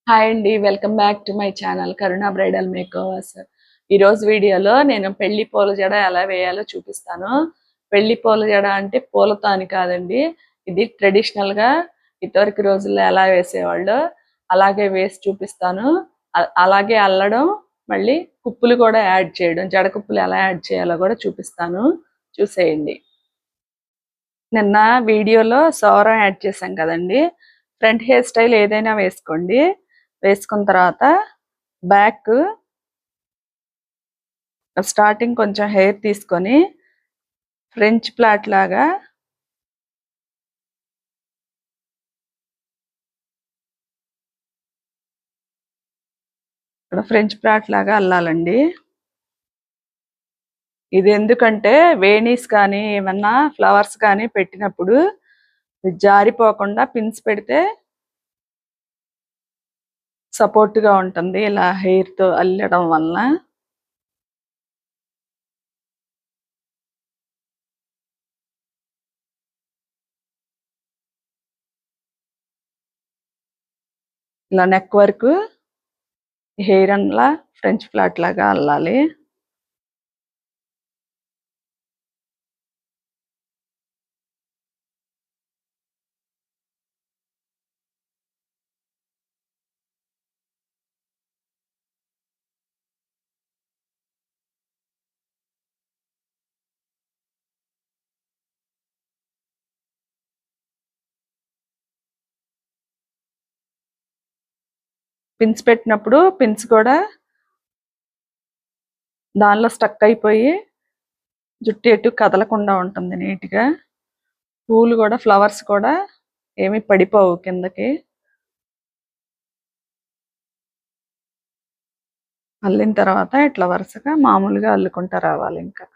Hi అండి, welcome back to my channel Karuna bridal makeovers. ఈరోజు వీడియోలో నేను పెళ్లి పూల జడ ఎలా వేయాలో చూపిస్తాను. పెళ్లి పూల జడ అంటే పూలతో అని కాదండి, ఇది ట్రెడిషనల్గా ఇదివరకు రోజుల్లో ఎలా వేసేవాళ్ళు అలాగే వేసి చూపిస్తాను. అలాగే అల్లడం, మళ్ళీ కుప్పులు కూడా యాడ్ చేయడం, జడ కుప్పులు ఎలా యాడ్ చేయాలో కూడా చూపిస్తాను, చూసేయండి. నిన్న వీడియోలో సౌరం యాడ్ చేశాం కదండి. ఫ్రంట్ హెయిర్ స్టైల్ ఏదైనా వేసుకోండి. వేసుకున్న తర్వాత బ్యాక్ స్టార్టింగ్ కొంచెం హెయిర్ తీసుకొని ఫ్రెంచ్ ప్లాట్ లాగా ఇక్కడ ఫ్రెంచ్ ప్లాట్ లాగా అల్లాలండి. ఇది ఎందుకంటే వేణీస్ కానీ ఏమన్నా ఫ్లవర్స్ కానీ పెట్టినప్పుడు జారిపోకుండా పిన్స్ పెడితే సపోర్ట్గా ఉంటుంది. ఇలా హెయిర్తో అల్లడం వలన ఇలా నెక్ వరకు హెయిర్ అలా ఫ్రెంచ్ ఫ్లాట్ లాగా అల్లాలి. పిన్స్ పెట్టినప్పుడు పిన్స్ కూడా దానిలో స్టక్ అయిపోయి జుట్టు ఎటు కదలకుండా ఉంటుంది నీట్గా. పూలు కూడా ఫ్లవర్స్ కూడా ఏమీ పడిపోవు కిందకి. అల్లిన తర్వాత ఇట్లా వరుసగా మామూలుగా అల్లుకుంటూ రావాలి. ఇంకా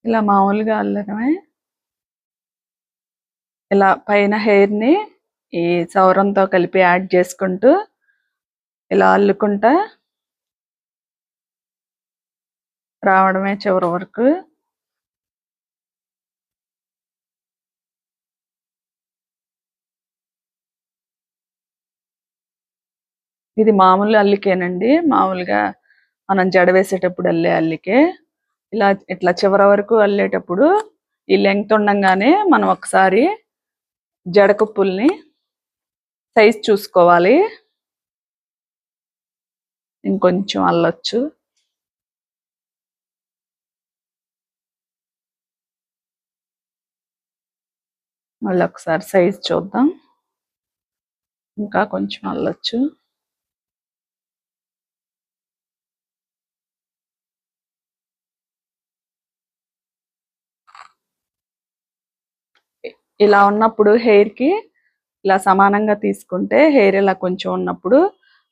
ఇలా మామూలుగా అల్లడమే. ఇలా పైన హెయిర్ని ఈ సౌరంతో కలిపి యాడ్ చేసుకుంటూ ఇలా అల్లుకుంటా రావడమే చివరి వరకు. ఇది మామూలు అల్లికేనండి, మామూలుగా మనం జడ వేసేటప్పుడు అల్లే అల్లికే. ఇలా ఇట్లా చివరి వరకు అల్లేటప్పుడు ఈ లెంగ్త్ ఉండంగానే మనం ఒకసారి జడకుప్పుల్ని సైజ్ చూసుకోవాలి. ఇంకొంచెం అల్లొచ్చు. మళ్ళీ ఒకసారి సైజ్ చూద్దాం. ఇంకా కొంచెం అల్లొచ్చు. ఇలా ఉన్నప్పుడు హెయిర్కి ఇలా సమానంగా తీసుకుంటే హెయిర్ ఇలా కొంచెం ఉన్నప్పుడు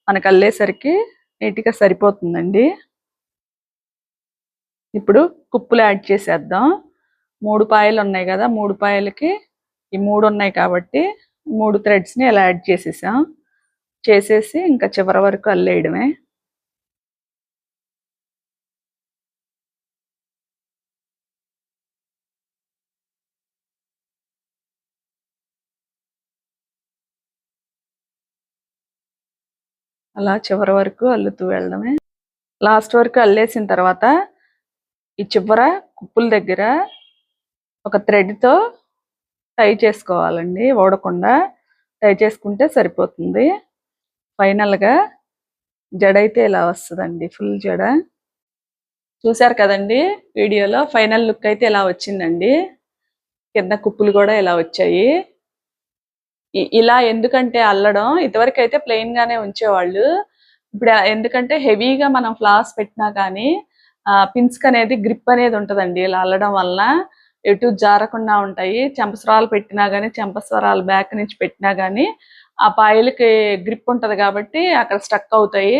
మనకు అల్లేసరికి నీట్గా సరిపోతుందండి. ఇప్పుడు కుప్పులు యాడ్ చేసేద్దాం. 3 పాయలు ఉన్నాయి కదా, 3 పాయలకి ఈ 3 ఉన్నాయి కాబట్టి 3 థ్రెడ్స్ని ఇలా యాడ్ చేసేసాం. చేసేసి ఇంకా చివరి వరకు అల్లేయడమే. అలా చివరి వరకు అల్లుతూ వెళ్ళడమే. లాస్ట్ వరకు అల్లేసిన తర్వాత ఈ చివర కుప్పుల దగ్గర ఒక థ్రెడ్తో టై చేసుకోవాలండి, ఓడకుండా టై చేసుకుంటే సరిపోతుంది. ఫైనల్గా జడ అయితే ఇలా వస్తుందండి, ఫుల్ జడ. చూసారు కదండి వీడియోలో, ఫైనల్ లుక్ అయితే ఇలా వచ్చిందండి. కింద కుప్పులు కూడా ఇలా వచ్చాయి. ఇలా ఎందుకంటే అల్లడం ఇదివరకు అయితే ప్లెయిన్ గానే ఉంచేవాళ్ళు. ఇప్పుడు ఎందుకంటే హెవీగా మనం ఫ్లవర్స్ పెట్టినా కానీ పిన్స్ అనేది గ్రిప్ అనేది ఉంటుందండి. ఇలా అల్లడం వలన ఎటు జారకుండా ఉంటాయి. చెంపస్వరాలు పెట్టినా కానీ, చెంపస్వరాలు బ్యాక్ నుంచి పెట్టినా కానీ ఆ పాయలకి గ్రిప్ ఉంటుంది కాబట్టి అక్కడ స్టక్ అవుతాయి,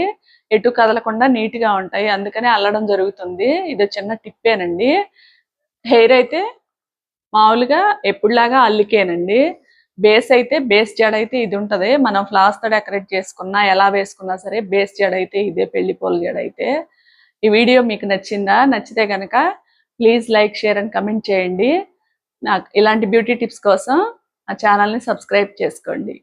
ఎటు కదలకుండా నీట్గా ఉంటాయి. అందుకని అల్లడం జరుగుతుంది. ఇది చిన్న టిప్పేనండి. హెయిర్ అయితే మామూలుగా ఎప్పుడులాగా అల్లికేనండి. బేస్ అయితే బేస్ జడ అయితే ఇది ఉంటది. మనం ఫ్లవర్స్ తో డెకరేట్ చేసుకున్నా ఎలా వేసుకున్నా సరే బేస్ జడ అయితే ఇదే, పెళ్లి పూల జడ అయితే. ఈ వీడియో మీకు నచ్చిందా? నచ్చితే కనుక please like, share and comment చేయండి. నాకు ఇలాంటి బ్యూటీ టిప్స్ కోసం నా ఛానల్ని సబ్స్క్రైబ్ చేసుకోండి.